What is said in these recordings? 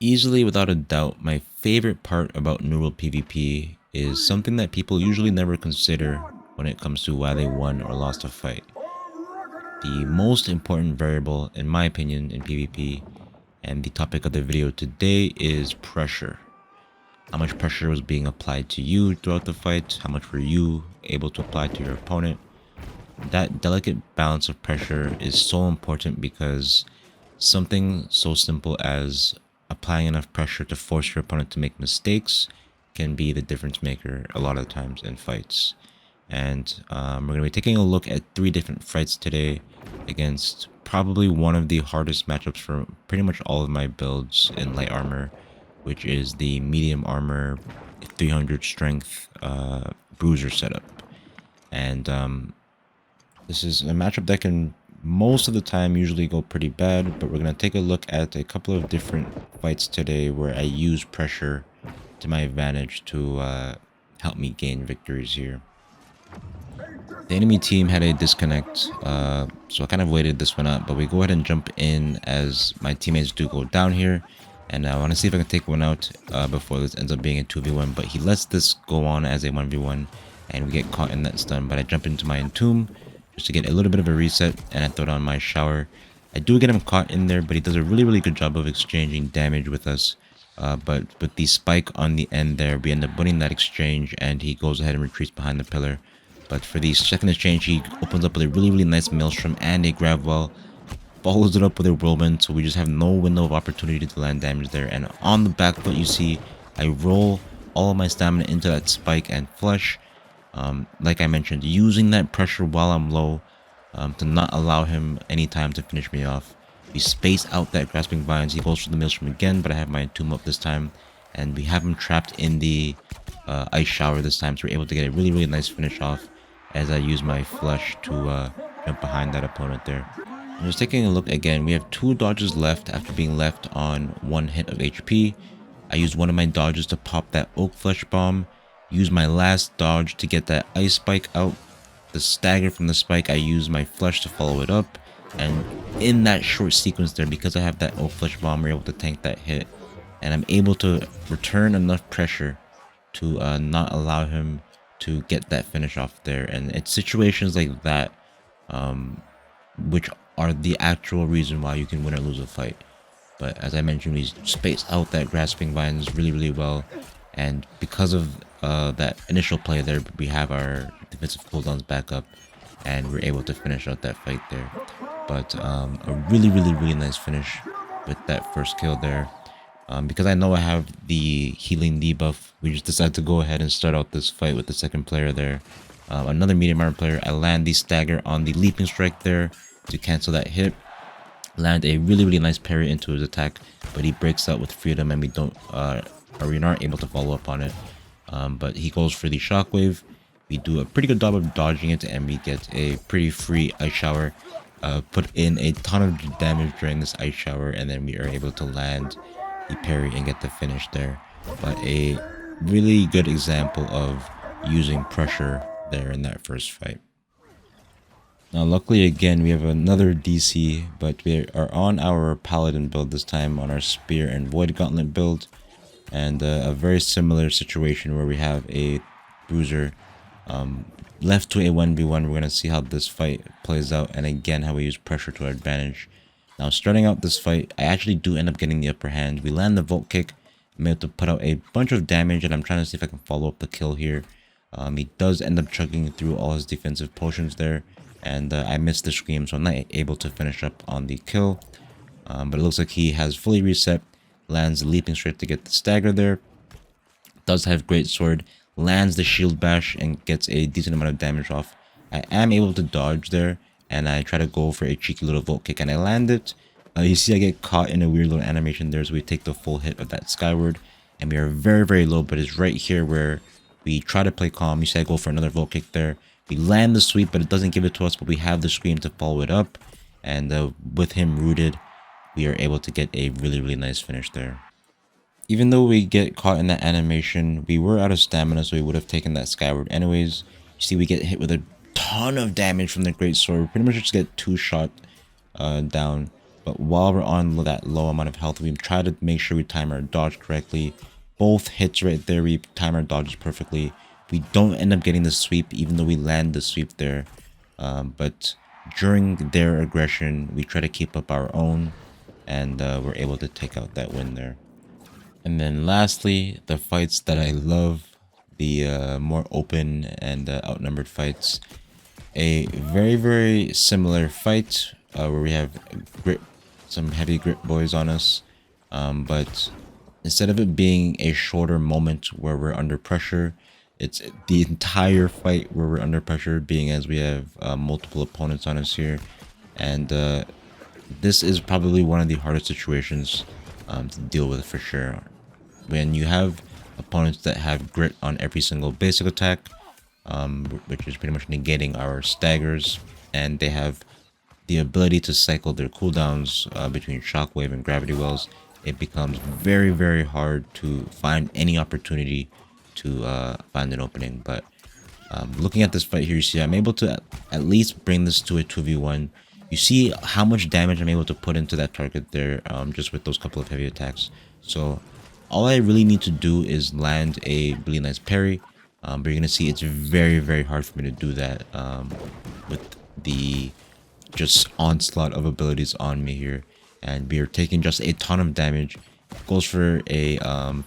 Easily, without a doubt, my favorite part about New World PvP is something that people usually never consider when it comes to why they won or lost a fight. The most important variable, in my opinion, in PvP, and the topic of the video today is pressure. How much pressure was being applied to you throughout the fight? How much were you able to apply to your opponent? That delicate balance of pressure is so important because something so simple as applying enough pressure to force your opponent to make mistakes can be the difference maker a lot of times in fights. And we're going to be taking a look at 3 different fights today against probably one of the hardest matchups for pretty much all of my builds in light armor, which is the medium armor 300 strength bruiser setup. And this is a matchup that can most of the time usually go pretty bad, but we're going to take a look at a couple of different fights today where I use pressure to my advantage to help me gain victories here. The enemy team had a disconnect, so I kind of waited this one out, but we go ahead and jump in as my teammates do go down here. And I want to see if I can take one out before this ends up being a 2v1, but he lets this go on as a 1v1, and we get caught in that stun. But I jump into my entomb just to get a little bit of a reset, and I throw down my shower. I do get him caught in there, but he does a really good job of exchanging damage with us. But with the spike on the end there, we end up winning that exchange, and he goes ahead and retreats behind the pillar. But for the second exchange, he opens up with a really nice maelstrom and a grab well, follows it up with a whirlwind, so we just have no window of opportunity to land damage there. And on the back foot, you see I roll all of my stamina into that spike and flush. Like I mentioned, using that pressure while I'm low to not allow him any time to finish me off. We space out that grasping vines. He goes for the maelstrom again, but I have my tomb up this time, and we have him trapped in the ice shower this time, so we're able to get a really nice finish off as I use my flush to jump behind that opponent there. And just taking a look again, we have 2 dodges left after being left on 1 hit of HP. I used one of my dodges to pop that oak flesh bomb, use my last dodge to get that ice spike out. The stagger from the spike, I use my flush to follow it up, and in that short sequence there, because I have that oak flesh bomb, we're able to tank that hit, and I'm able to return enough pressure to not allow him to get that finish off there. And it's situations like that which are the actual reason why you can win or lose a fight. But as I mentioned, we space out that grasping vines really well, and because of that initial play there, we have our defensive cooldowns back up, and we're able to finish out that fight there. But a really nice finish with that first kill there. Because I know I have the healing debuff, we just decided to go ahead and start out this fight with the second player there. Another medium armor player. I land the stagger on the leaping strike there to cancel that hit. Land a really nice parry into his attack, but he breaks out with freedom, and we don't or we aren't able to follow up on it. But he goes for the shockwave. We do a pretty good job of dodging it, and we get a pretty free ice shower. Put in a ton of damage during this ice shower, and then we are able to land the parry and get the finish there. But a really good example of using pressure there in that first fight. Now luckily again we have another DC, but we are on our Paladin build this time, on our Spear and Void Gauntlet build, and a very similar situation where we have a bruiser left to a 1v1. We're going to see how this fight plays out, and again how we use pressure to our advantage. Now starting out this fight, I actually do end up getting the upper hand. We land the Volt Kick. I'm able to put out a bunch of damage, and I'm trying to see if I can follow up the kill here. He does end up chugging through all his defensive potions there, and I missed the scream, so I'm not able to finish up on the kill. But it looks like he has fully reset, lands the leaping strike to get the stagger there. Does have great sword, lands the shield bash and gets a decent amount of damage off. I am able to dodge there, and I try to go for a cheeky little Volt Kick, and I land it. You see I get caught in a weird little animation there, so we take the full hit of that skyward, and we are very low, but it's right here where we try to play calm. You see I go for another Volt Kick there. We land the sweep, but it doesn't give it to us, but we have the scream to follow it up, and with him rooted, we are able to get a really nice finish there. Even though we get caught in that animation, we were out of stamina, so we would have taken that skyward anyways. You see we get hit with a ton of damage from the great sword. We pretty much just get 2 shot down. But while we're on that low amount of health, we try to make sure we time our dodge correctly. Both hits right there, we time our dodges perfectly. We don't end up getting the sweep, even though we land the sweep there. But during their aggression, we try to keep up our own, and we're able to take out that win there. And then lastly, the fights that I love, the more open and outnumbered fights. A very similar fight where we have grip, some heavy grip boys on us, but instead of it being a shorter moment where we're under pressure, it's the entire fight where we're under pressure, being as we have multiple opponents on us here. And this is probably one of the hardest situations to deal with for sure. When you have opponents that have grit on every single basic attack, which is pretty much negating our staggers, and they have the ability to cycle their cooldowns between shockwave and gravity wells, it becomes very hard to find any opportunity to find an opening. But looking at this fight here, you see I'm able to at least bring this to a 2v1. You see how much damage I'm able to put into that target there, just with those couple of heavy attacks. So all I really need to do is land a really nice parry. But you're gonna see it's very hard for me to do that with the just onslaught of abilities on me here, and we are taking just a ton of damage. Goes for a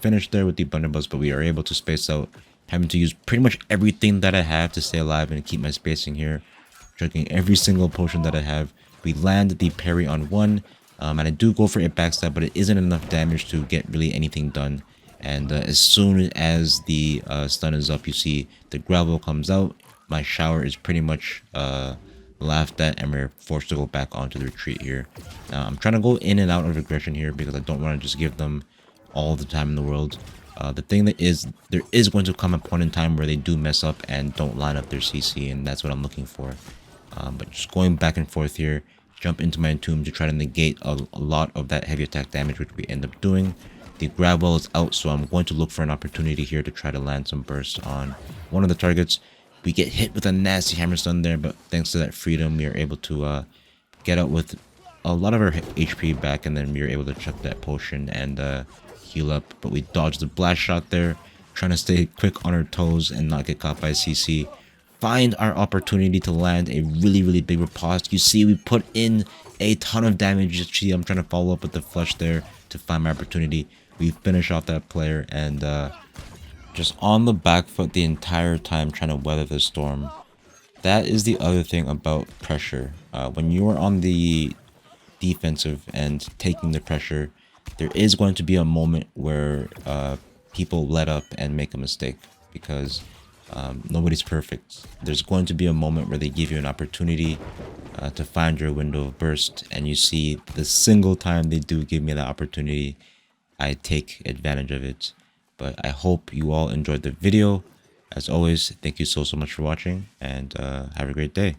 finish there with the abundant buzz, but we are able to space out, having to use pretty much everything that I have to stay alive and keep my spacing here, drinking every single potion that I have. We land the parry on one, and I do go for a backstab, but it isn't enough damage to get really anything done. And as soon as the stun is up, you see the gravel comes out. My shower is pretty much laughed at, and we're forced to go back onto the retreat here. I'm trying to go in and out of aggression here because I don't want to just give them all the time in the world. The thing that is, there is going to come a point in time where they do mess up and don't line up their CC, and that's what I'm looking for. But just going back and forth here, jump into my entomb to try to negate a lot of that heavy attack damage, which we end up doing. The grab well is out, so I'm going to look for an opportunity here to try to land some bursts on one of the targets. We get hit with a nasty hammer stun there, but thanks to that freedom, we are able to get out with a lot of our HP back, and then we are able to chuck that potion and heal up. But we dodged the blast shot there, trying to stay quick on our toes and not get caught by CC. Find our opportunity to land a really big riposte. You see, we put in a ton of damage. You see, I'm trying to follow up with the flush there to find my opportunity. We finish off that player, and just on the back foot the entire time trying to weather the storm. That is the other thing about pressure. When you are on the defensive and taking the pressure, there is going to be a moment where people let up and make a mistake, because nobody's perfect. There's going to be a moment where they give you an opportunity to find your window of burst, and you see the single time they do give me that opportunity, I take advantage of it. But I hope you all enjoyed the video. As always, thank you so much for watching, and have a great day.